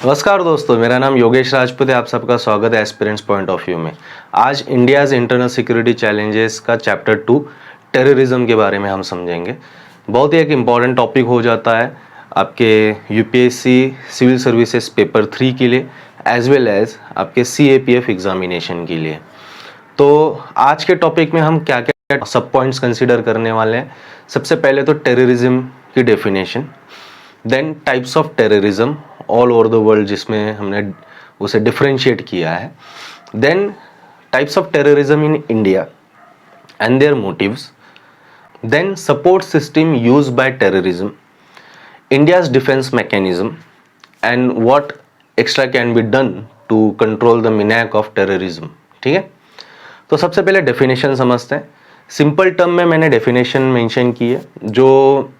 नमस्कार दोस्तों, मेरा नाम योगेश राजपूत है। आप सबका स्वागत है एस्पिरेंट्स पॉइंट ऑफ व्यू में। आज इंडियाज इंटरनल सिक्योरिटी चैलेंजेस का चैप्टर 2 टेररिज्म के बारे में हम समझेंगे। बहुत ही एक इम्पॉर्टेंट टॉपिक हो जाता है आपके यूपीएससी सिविल सर्विसेज पेपर 3 के लिए एज वेल एज आपके सीएपीएफ एग्जामिनेशन के लिए। तो आज के टॉपिक में हम क्या क्या सब पॉइंट्स कंसिडर करने वाले हैं। सबसे पहले तो टेररिज्म की definition, then types of terrorism all over the world जिसमें हमने उसे डिफरेंशिएट किया है, then types of terrorism in India and their motives, then support system used by terrorism, India's defence mechanism and what extra can be done to control the menace of terrorism. ठीक है, तो सबसे पहले definition समझते हैं। Simple term में मैंने definition mention की है जो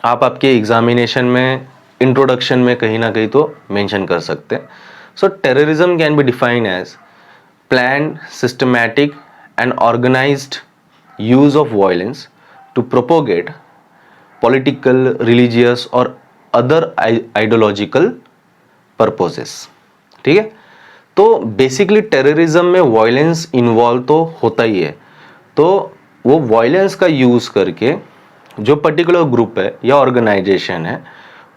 आप आपके एग्जामिनेशन में इंट्रोडक्शन में कहीं ना कहीं तो मेंशन कर सकते हैं। So terrorism can be defined as planned, systematic and organised use of violence to propagate political, religious और अदर आइडियोलॉजिकल पर्पसेस। ठीक है, तो बेसिकली टेररिज्म में वायलेंस इन्वॉल्व तो होता ही है। तो वो वायलेंस का यूज़ करके जो पर्टिकुलर ग्रुप है या ऑर्गेनाइजेशन है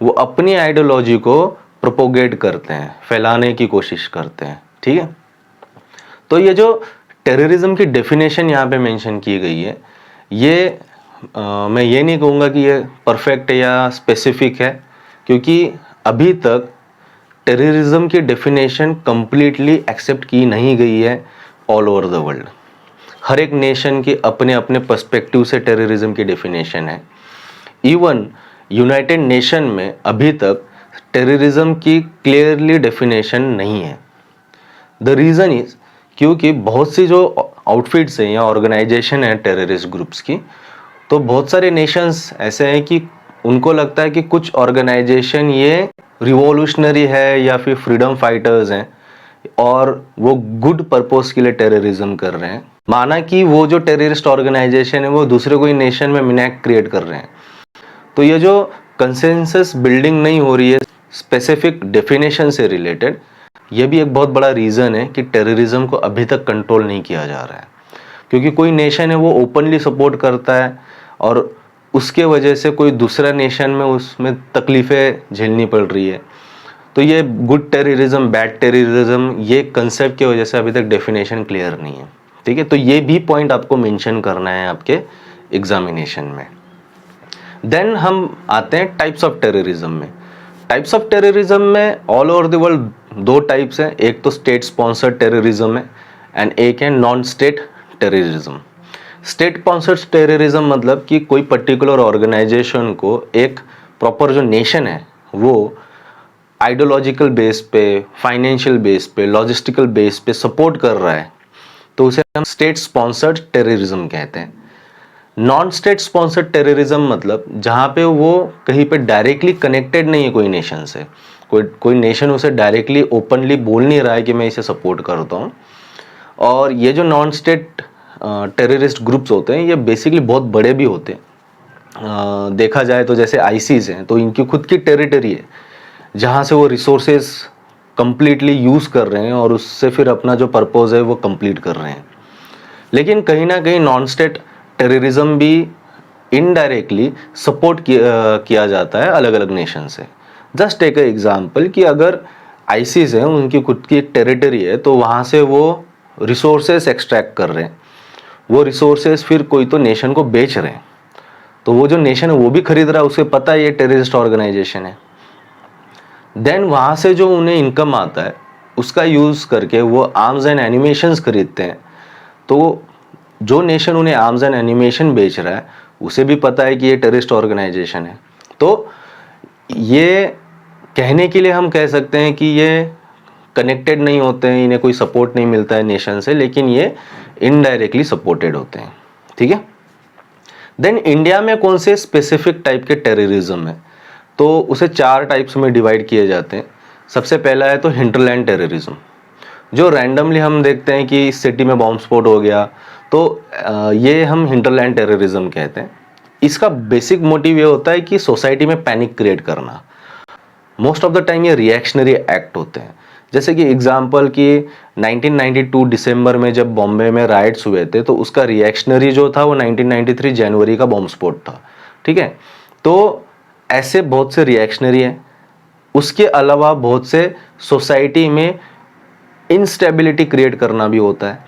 वो अपनी आइडियोलॉजी को प्रोपोगेट करते हैं, फैलाने की कोशिश करते हैं। ठीक है, तो ये जो टेररिज्म की डेफिनेशन यहाँ पे मेंशन की गई है, ये मैं ये नहीं कहूँगा कि ये परफेक्ट है या स्पेसिफिक है, क्योंकि अभी तक टेररिज्म की डेफिनेशन कंप्लीटली एक्सेप्ट की नहीं गई है ऑल ओवर द वर्ल्ड। हर एक नेशन के अपने अपने पर्सपेक्टिव से टेररिज्म की डेफिनेशन है। इवन यूनाइटेड नेशन में अभी तक टेररिज्म की क्लियरली डेफिनेशन नहीं है। द रीज़न इज क्योंकि बहुत सी जो आउटफिट्स हैं या ऑर्गेनाइजेशन है टेररिस्ट ग्रुप्स की, तो बहुत सारे नेशंस ऐसे हैं कि उनको लगता है कि कुछ ऑर्गेनाइजेशन ये रिवॉल्यूशनरी है या फिर फ्रीडम फाइटर्स हैं और वो गुड पर्पस के लिए टेररिज्म कर रहे हैं। माना कि वो जो टेररिस्ट ऑर्गेनाइजेशन है वो दूसरे कोई नेशन में मिनाक क्रिएट कर रहे हैं। तो ये जो कंसेंसस बिल्डिंग नहीं हो रही है स्पेसिफिक डेफिनेशन से रिलेटेड, ये भी एक बहुत बड़ा रीज़न है कि टेररिज्म को अभी तक कंट्रोल नहीं किया जा रहा है। क्योंकि कोई नेशन है वो ओपनली सपोर्ट करता है और उसके वजह से कोई दूसरा नेशन में उसमें तकलीफ़ें झेलनी पड़ रही है। तो ये गुड टेररिज्म, बैड टेररिज्म, ये कंसेप्ट की वजह से अभी तक डेफिनेशन क्लियर नहीं है। ठीक है, तो ये भी पॉइंट आपको मेंशन करना है आपके एग्जामिनेशन में। देन हम आते हैं टाइप्स ऑफ टेररिज्म में। टाइप्स ऑफ टेररिज्म में ऑल ओवर द वर्ल्ड दो टाइप्स हैं, एक तो स्टेट स्पॉन्सर्ड टेररिज्म है एंड एक है non state terrorism. State sponsored terrorism मतलब कि कोई पर्टिकुलर ऑर्गेनाइजेशन को एक प्रॉपर जो नेशन है वो आइडियोलॉजिकल बेस पे, फाइनेंशियल बेस पे, लॉजिस्टिकल बेस पे सपोर्ट कर रहा है, तो उसे हम स्टेट स्पॉन्सर्ड टेररिज्म कहते हैं। नॉन स्टेट स्पॉन्सर्ड टेररिज्म मतलब जहाँ पे वो कहीं पे डायरेक्टली कनेक्टेड नहीं है कोई नेशन से, कोई नेशन उसे डायरेक्टली ओपनली बोल नहीं रहा है कि मैं इसे सपोर्ट करता हूँ। और ये जो नॉन स्टेट टेररिस्ट ग्रुप्स होते हैं ये बेसिकली बहुत बड़े भी होते हैं। देखा जाए तो जैसे आईसीस हैं, तो इनकी खुद की टेरिटरी है जहाँ से वो रिसोर्सेज कंप्लीटली यूज़ कर रहे हैं और उससे फिर अपना जो पर्पस है वो कंप्लीट कर रहे हैं। लेकिन कहीं ना कहीं नॉन स्टेट टेररिज्म भी इनडायरेक्टली सपोर्ट किया जाता है अलग अलग नेशन से। जस्ट टेक ए एग्जांपल कि अगर आईसीस है, उनकी खुद की टेरिटरी है, तो वहाँ से वो रिसोर्सेज एक्सट्रैक्ट कर रहे हैं, वो रिसोर्सेज फिर कोई तो नेशन को बेच रहे हैं, तो वो जो नेशन है वो भी खरीद रहा है, उसे पता है ये टेररिस्ट ऑर्गेनाइजेशन है। देन वहाँ से जो उन्हें इनकम आता है उसका यूज़ करके वो आर्म्स एंड एनिमेशंस खरीदते हैं। तो जो नेशन उन्हें आर्म्स एंड एनिमेशन बेच रहा है उसे भी पता है कि ये टेररिस्ट ऑर्गेनाइजेशन है। तो ये कहने के लिए हम कह सकते हैं कि ये कनेक्टेड नहीं होते हैं, इन्हें कोई सपोर्ट नहीं मिलता है नेशन से, लेकिन ये इनडायरेक्टली सपोर्टेड होते हैं। ठीक है, देन इंडिया में कौन से स्पेसिफिक टाइप के टेररिज्म है, तो उसे 4 टाइप्स में डिवाइड किए जाते हैं। सबसे पहला है तो हिंटरलैंड टेररिज्म, जो रैंडमली हम देखते हैं कि इस सिटी में बॉम्ब स्फोट हो गया, तो ये हम हिंटरलैंड टेररिज्म कहते हैं। इसका बेसिक मोटिव ये होता है कि सोसाइटी में पैनिक क्रिएट करना। मोस्ट ऑफ द टाइम ये रिएक्शनरी एक्ट होते हैं। जैसे कि एग्जाम्पल कि 1992 दिसंबर में जब बॉम्बे में राइट्स हुए थे, तो उसका रिएक्शनरी जो था वो 1993 जनवरी का बॉम्ब स्फोट था, ठीक है। तो ऐसे बहुत से रिएक्शनरी हैं। उसके अलावा बहुत से सोसाइटी में इंस्टेबिलिटी क्रिएट करना भी होता है,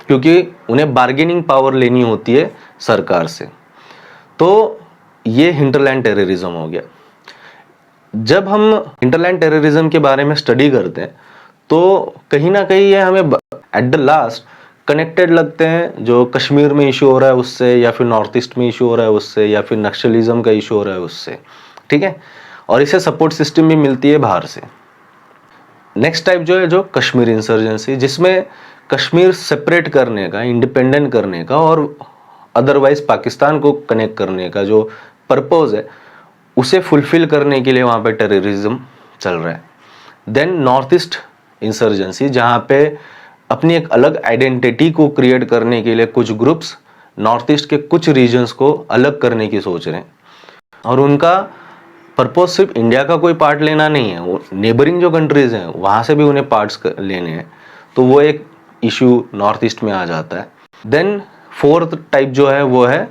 क्योंकि उन्हें बार्गेनिंग पावर लेनी होती है सरकार से। तो ये हिंटरलैंड टेररिज्म हो गया। जब हम हिंटरलैंड टेररिज्म के बारे में स्टडी करते हैं तो कहीं ना कहीं ये हमें एट द लास्ट कनेक्टेड लगते हैं, जो कश्मीर में इशू हो रहा है उससे, या फिर नॉर्थ ईस्ट में इशू हो रहा है उससे, या फिर नक्सलिज्म का इशू हो रहा है उससे, ठीक है। और इसे सपोर्ट सिस्टम भी मिलती है बाहर से। नेक्स्ट टाइप जो है, जो कश्मीर इंसर्जेंसी, जिसमें कश्मीर सेपरेट करने का, इंडिपेंडेंट करने का और अदरवाइज पाकिस्तान को कनेक्ट करने का जो पर्पज है, उसे फुलफिल करने के लिए वहाँ पे टेररिज्म चल रहा है। देन नॉर्थ ईस्ट इंसर्जेंसी, जहाँ पे अपनी एक अलग आइडेंटिटी को क्रिएट करने के लिए कुछ ग्रुप्स नॉर्थ ईस्ट के कुछ रीजन्स को अलग करने की सोच रहे हैं, और उनका पर्पज सिर्फ इंडिया का कोई पार्ट लेना नहीं है, वो नेबरिंग जो कंट्रीज हैं वहाँ से भी उन्हें पार्ट्स लेने हैं। तो वो एक इशू नॉर्थ ईस्ट में आ जाता है। देन फोर्थ टाइप जो है वो है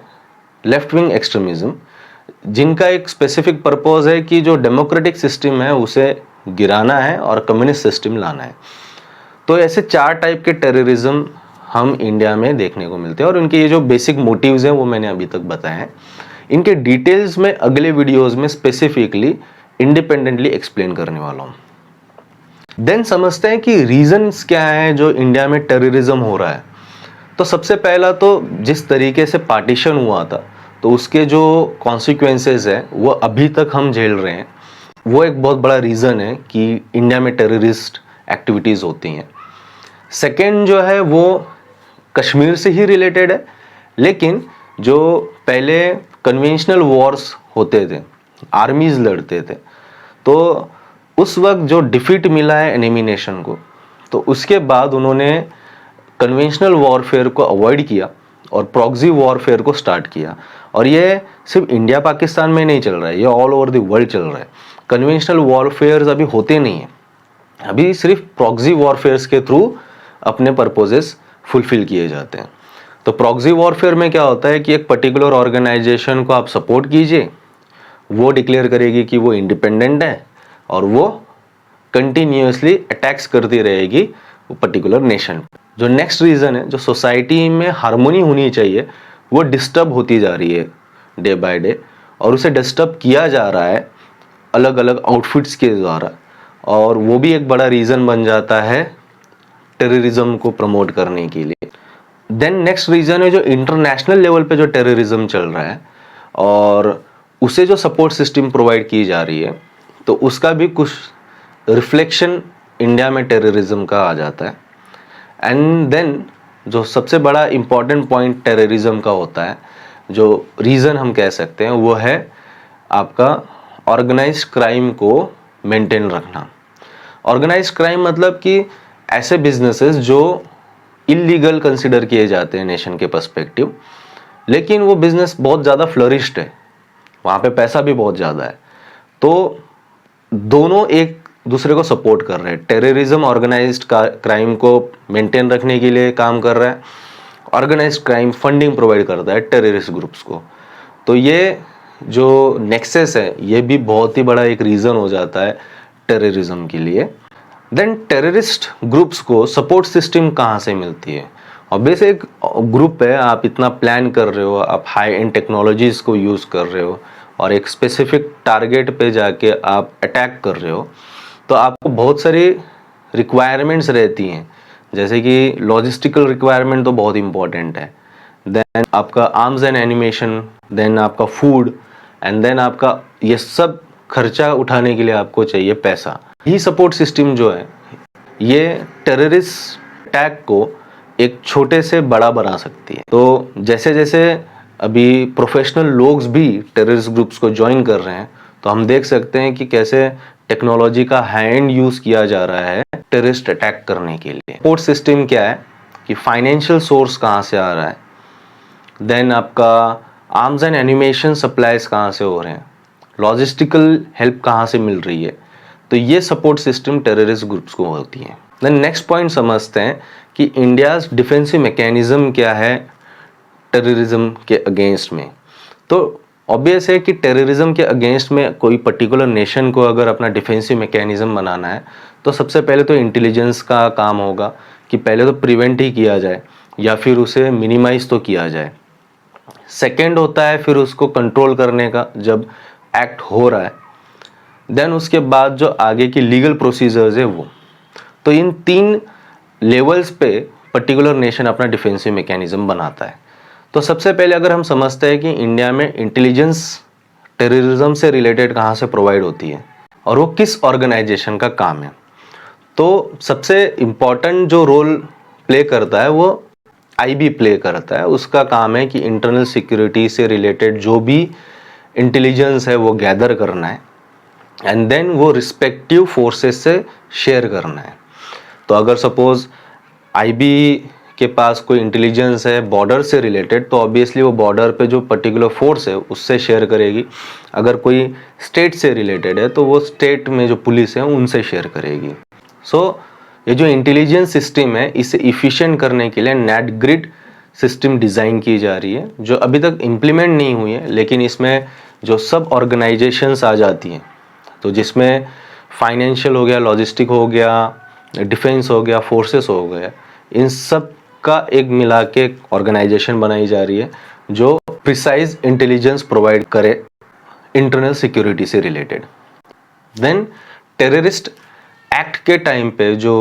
लेफ्ट विंग एक्सट्रीमिज्म, जिनका एक स्पेसिफिक पर्पज है कि जो डेमोक्रेटिक सिस्टम है उसे गिराना है और कम्युनिस्ट सिस्टम लाना है। तो ऐसे 4 टाइप के टेररिज्म हम इंडिया में देखने को मिलते हैं, और इनके ये जो बेसिक मोटिव्स हैं वो मैंने अभी तक बताए हैं। इनके डिटेल्स में अगले वीडियोस में स्पेसिफिकली इंडिपेंडेंटली एक्सप्लेन करने वाला हूँ। देन समझते हैं कि रीजंस क्या है जो इंडिया में टेररिज्म हो रहा है। तो सबसे पहला तो जिस तरीके से पार्टीशन हुआ था, तो उसके जो कॉन्सिक्वेंसेस है वो अभी तक हम झेल रहे हैं, वो एक बहुत बड़ा रीज़न है कि इंडिया में टेररिस्ट एक्टिविटीज़ होती हैं। सेकेंड जो है वो कश्मीर से ही रिलेटेड है, लेकिन जो पहले कन्वेंशनल वॉर्स होते थे, आर्मीज लड़ते थे, तो उस वक्त जो डिफीट मिला है एनिमी नेशन को, तो उसके बाद उन्होंने कन्वेंशनल वॉरफेयर को अवॉइड किया और प्रॉक्सी वॉरफेयर को स्टार्ट किया। और ये सिर्फ इंडिया पाकिस्तान में नहीं चल रहा है, ये ऑल ओवर द वर्ल्ड चल रहा है। कन्वेंशनल वॉरफेयर्स अभी होते नहीं हैं, अभी सिर्फ प्रॉक्सी वॉरफेयर्स के थ्रू अपने पर्पसेस फुलफिल किए जाते हैं। तो प्रॉक्सी वॉरफेयर में क्या होता है कि एक पर्टिकुलर ऑर्गेनाइजेशन को आप सपोर्ट कीजिए, वो डिक्लेयर करेगी कि वो इंडिपेंडेंट है और वो कंटिन्यूसली अटैक्स करती रहेगी वो पर्टिकुलर नेशन। जो नेक्स्ट रीज़न है, जो सोसाइटी में हार्मोनी होनी चाहिए वो डिस्टर्ब होती जा रही है डे बाय डे, और उसे डिस्टर्ब किया जा रहा है अलग अलग आउटफिट्स के द्वारा, और वो भी एक बड़ा रीज़न बन जाता है टेररिज्म को प्रमोट करने के लिए। देन नेक्स्ट रीज़न है जो इंटरनेशनल लेवल पे जो टेररिज्म चल रहा है और उसे जो सपोर्ट सिस्टम प्रोवाइड की जा रही है, तो उसका भी कुछ रिफ्लेक्शन इंडिया में टेररिज्म का आ जाता है। एंड देन जो सबसे बड़ा इम्पॉर्टेंट पॉइंट टेररिज्म का होता है, जो रीज़न हम कह सकते हैं, वो है आपका ऑर्गेनाइज्ड क्राइम को मेंटेन रखना। ऑर्गेनाइज्ड क्राइम मतलब कि ऐसे बिजनेसेस जो इलीगल कंसिडर किए जाते हैं नेशन के पर्सपेक्टिव, लेकिन वो बिजनेस बहुत ज़्यादा फ्लरिश्ड है, वहाँ पे पैसा भी बहुत ज़्यादा है, तो दोनों एक दूसरे को सपोर्ट कर रहे हैं। टेररिज्म ऑर्गेनाइज्ड क्राइम को मेंटेन रखने के लिए काम कर रहा है, ऑर्गेनाइज्ड क्राइम फंडिंग प्रोवाइड करता है टेररिस्ट ग्रुप्स को। तो ये जो नेक्सस है ये भी बहुत ही बड़ा एक रीज़न हो जाता है टेररिज्म के लिए। देन टेररिस्ट ग्रुप्स को सपोर्ट सिस्टम कहाँ से मिलती है? ऑब्वियसली एक ग्रुप है, आप इतना प्लान कर रहे हो, आप हाई एंड टेक्नोलॉजीज़ को यूज़ कर रहे हो और एक स्पेसिफिक टारगेट पे जाके आप अटैक कर रहे हो, तो आपको बहुत सारी रिक्वायरमेंट्स रहती हैं, जैसे कि लॉजिस्टिकल रिक्वायरमेंट तो बहुत इंपॉर्टेंट है, देन आपका आर्म्स एंड एनिमेशन, देन आपका फूड, एंड देन आपका ये सब खर्चा उठाने के लिए आपको चाहिए पैसा। यही सपोर्ट सिस्टम जो है ये टेररिस्ट अटैक को एक छोटे से बड़ा बना सकती है। तो जैसे जैसे अभी प्रोफेशनल लोग भी टेररिस्ट ग्रुप्स को ज्वाइन कर रहे हैं, तो हम देख सकते हैं कि कैसे टेक्नोलॉजी का हैंड यूज़ किया जा रहा है टेररिस्ट अटैक करने के लिए। सपोर्ट सिस्टम क्या है कि फाइनेंशियल सोर्स कहाँ से आ रहा है, देन आपका आर्म्स एंड एनिमेशन सप्लाईज कहाँ से हो रहे हैं, लॉजिस्टिकल हेल्प कहाँ से मिल रही है, तो ये सपोर्ट सिस्टम टेररिस्ट ग्रुप्स को होती है। देन नेक्स्ट पॉइंट समझते हैं कि इंडियाज डिफेंसिव मैकेनिज्म क्या है टेररिज्म के अगेंस्ट में। तो ऑब्वियस है कि टेररिज्म के अगेंस्ट में कोई पर्टिकुलर नेशन को अगर अपना डिफेंसिव मैकेनिज्म बनाना है तो सबसे पहले तो इंटेलिजेंस का काम होगा कि पहले तो प्रिवेंट ही किया जाए या फिर उसे मिनिमाइज तो किया जाए। सेकेंड होता है फिर उसको कंट्रोल करने का, जब एक्ट हो रहा है। देन उसके बाद जो आगे की लीगल प्रोसीजर्स है वो। तो इन 3 लेवल्स पे पर्टिकुलर नेशन अपना डिफेंसिव मैकेनिज्म बनाता है। तो सबसे पहले अगर हम समझते हैं कि इंडिया में इंटेलिजेंस टेररिज्म से रिलेटेड कहाँ से प्रोवाइड होती है और वो किस ऑर्गेनाइजेशन का काम है, तो सबसे इम्पॉर्टेंट जो रोल प्ले करता है वो आईबी प्ले करता है। उसका काम है कि इंटरनल सिक्योरिटी से रिलेटेड जो भी इंटेलिजेंस है वो गैदर करना है एंड देन वो रिस्पेक्टिव फोर्सेस से शेयर करना है। तो अगर सपोज आईबी के पास कोई इंटेलिजेंस है बॉर्डर से रिलेटेड, तो ऑब्वियसली वो बॉर्डर पे जो पर्टिकुलर फोर्स है उससे शेयर करेगी। अगर कोई स्टेट से रिलेटेड है तो वो स्टेट में जो पुलिस है उनसे शेयर करेगी। सो ये जो इंटेलिजेंस सिस्टम है इसे इफ़िशिएंट करने के लिए नेट ग्रिड सिस्टम डिज़ाइन की जा रही है, जो अभी तक इम्प्लीमेंट नहीं हुई है, लेकिन इसमें जो सब ऑर्गेनाइजेशंस आ जाती हैं, तो जिसमें फाइनेंशियल हो गया, लॉजिस्टिक हो गया, डिफेंस हो गया, फोर्सेस हो गया, इन सब का एक मिला के ऑर्गेनाइजेशन बनाई जा रही है जो प्रिसाइज इंटेलिजेंस प्रोवाइड करे इंटरनल सिक्योरिटी से रिलेटेड। देन टेररिस्ट एक्ट के टाइम पे जो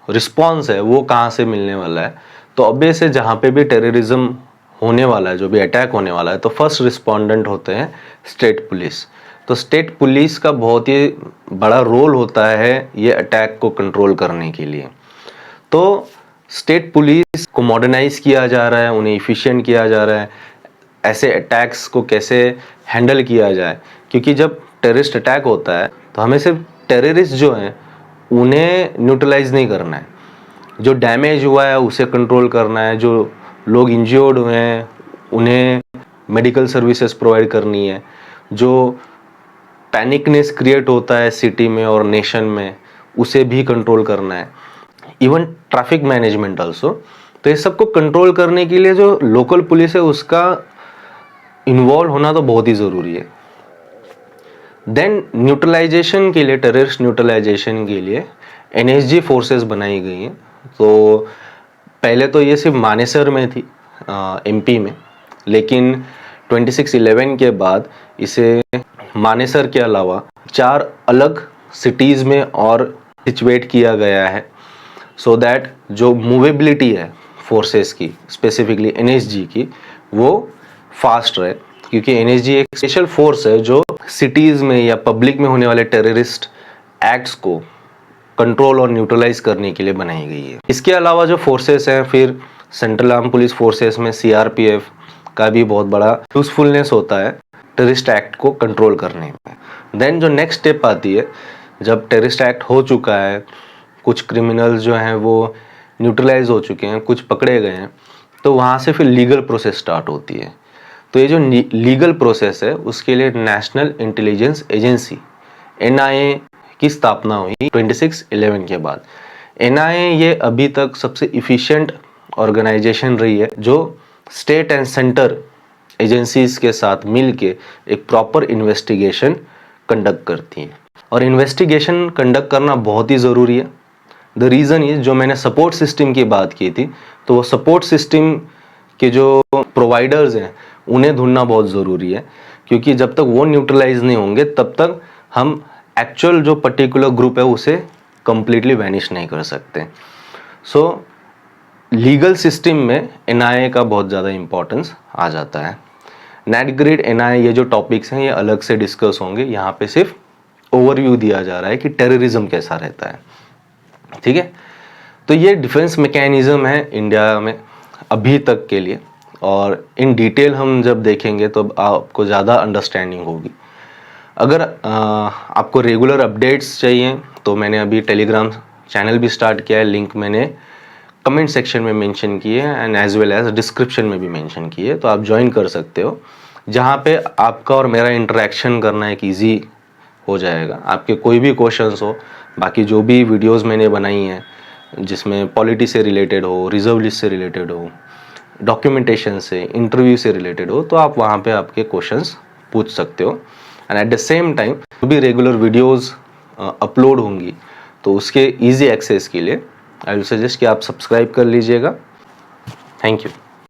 रिस्पॉन्स है वो कहाँ से मिलने वाला है, तो ऑब्वियस है जहाँ पे भी टेररिज्म होने वाला है, जो भी अटैक होने वाला है, तो फर्स्ट रिस्पोंडेंट होते हैं स्टेट पुलिस। तो स्टेट पुलिस का बहुत ही बड़ा रोल होता है ये अटैक को कंट्रोल करने के लिए। तो स्टेट पुलिस को मॉडर्नाइज किया जा रहा है, उन्हें इफ़िशिएंट किया जा रहा है, ऐसे अटैक्स को कैसे हैंडल किया जाए, क्योंकि जब टेररिस्ट अटैक होता है तो हमें सिर्फ टेररिस्ट जो हैं उन्हें न्यूट्रलाइज नहीं करना है, जो डैमेज हुआ है उसे कंट्रोल करना है, जो लोग इंजर्ड हुए हैं उन्हें मेडिकल सर्विसेज प्रोवाइड करनी है, जो पैनिकनेस क्रिएट होता है सिटी में और नेशन में उसे भी कंट्रोल करना है, इवन ट्रैफिक मैनेजमेंट ऑल्सो। तो ये सबको कंट्रोल करने के लिए जो लोकल पुलिस है उसका इन्वॉल्व होना तो बहुत ही ज़रूरी है। देन न्यूट्रलाइजेशन के लिए, टेररिस्ट न्यूट्रलाइजेशन के लिए एनएसजी फोर्सेस बनाई गई हैं। तो पहले तो ये सिर्फ मानेसर में थी एमपी में, लेकिन 26/11 के बाद इसे मानेसर के अलावा 4 अलग सिटीज़ में और सिचुएट किया गया है, सो दैट जो मूवेबिलिटी है फोर्सेस की, स्पेसिफिकली एनएसजी की, वो फास्ट रहे, क्योंकि एनएसजी एक स्पेशल फोर्स है जो सिटीज़ में या पब्लिक में होने वाले टेररिस्ट एक्ट्स को कंट्रोल और न्यूट्रलाइज करने के लिए बनाई गई है। इसके अलावा जो फोर्सेस हैं, फिर सेंट्रल आर्म पुलिस फोर्सेस में सीआरपीएफ का भी बहुत बड़ा यूजफुलनेस होता है टेररिस्ट एक्ट को कंट्रोल करने में। देन जो नेक्स्ट स्टेप आती है, जब टेररिस्ट एक्ट हो चुका है, कुछ क्रिमिनल्स जो हैं वो न्यूट्रलाइज हो चुके हैं, कुछ पकड़े गए हैं, तो वहाँ से फिर लीगल प्रोसेस स्टार्ट होती है। तो ये जो लीगल प्रोसेस है उसके लिए नेशनल इंटेलिजेंस एजेंसी एनआईए की स्थापना हुई 26/11 के बाद। एनआईए ये अभी तक सबसे इफ़िशिएंट ऑर्गेनाइजेशन रही है जो स्टेट एंड सेंटर एजेंसीज के साथ मिल के एक प्रॉपर इन्वेस्टिगेशन कंडक्ट करती है। और इन्वेस्टिगेशन कंडक्ट करना बहुत ही ज़रूरी है। द रीज़न इज, जो मैंने सपोर्ट सिस्टम की बात की थी, तो वो सपोर्ट सिस्टम के जो प्रोवाइडर्स हैं उन्हें ढूंढना बहुत ज़रूरी है, क्योंकि जब तक वो न्यूट्रलाइज नहीं होंगे तब तक हम एक्चुअल जो पर्टिकुलर ग्रुप है उसे कंप्लीटली वैनिश नहीं कर सकते। सो लीगल सिस्टम में एनआईए का बहुत ज़्यादा इम्पोर्टेंस आ जाता है। नेट ग्रिड, एनआईए, ये जो टॉपिक्स हैं ये अलग से डिस्कस होंगे, यहाँ पे सिर्फ ओवरव्यू दिया जा रहा है कि टेररिज्म कैसा रहता है, ठीक है। तो ये डिफेंस मैकेनिज्म है इंडिया में अभी तक के लिए, और इन डिटेल हम जब देखेंगे तो आपको ज़्यादा अंडरस्टैंडिंग होगी। अगर आपको रेगुलर अपडेट्स चाहिए तो मैंने अभी टेलीग्राम चैनल भी स्टार्ट किया है, लिंक मैंने कमेंट सेक्शन में मेंशन किए हैं and as well as description में भी मेंशन किए, तो आप ज्वाइन कर सकते हो जहाँ पे आपका और मेरा इंटरेक्शन करना एक ईजी हो जाएगा। आपके कोई भी क्वेश्चंस हो, बाकी जो भी वीडियोस मैंने बनाई हैं जिसमें पॉलिटी से रिलेटेड हो, रिजर्व लिस्ट से रिलेटेड हो, डॉक्यूमेंटेशन से, इंटरव्यू से रिलेटेड हो, तो आप वहाँ पे आपके क्वेश्चंस पूछ सकते हो। And at the same time जो भी रेगुलर वीडियोस अपलोड होंगी तो उसके ईजी एक्सेस के लिए आई विल सजेस्ट कि आप सब्सक्राइब कर लीजिएगा। Thank you.